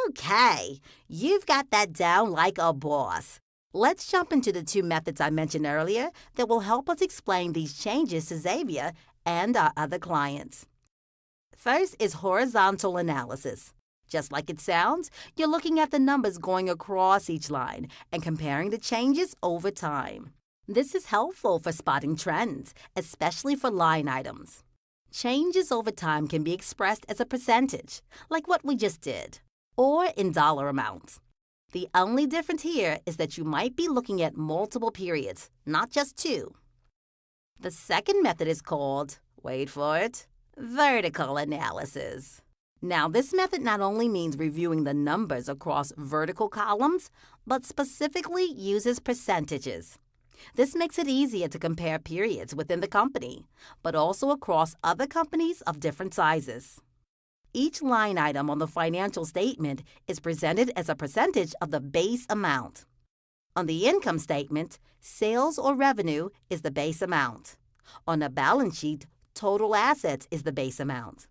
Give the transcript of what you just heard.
Okay, you've got that down like a boss. Let's jump into the two methods I mentioned earlier that will help us explain these changes to Xavier and our other clients. First is horizontal analysis. Just like it sounds, you're looking at the numbers going across each line and comparing the changes over time. This is helpful for spotting trends, especially for line items. Changes over time can be expressed as a percentage, like what we just did, or in dollar amounts. The only difference here is that you might be looking at multiple periods, not just two. The second method is called, wait for it, vertical analysis. Now, this method not only means reviewing the numbers across vertical columns, but specifically uses percentages. This makes it easier to compare periods within the company, but also across other companies of different sizes. Each line item on the financial statement is presented as a percentage of the base amount. On the income statement, sales or revenue is the base amount. On a balance sheet, total assets is the base amount.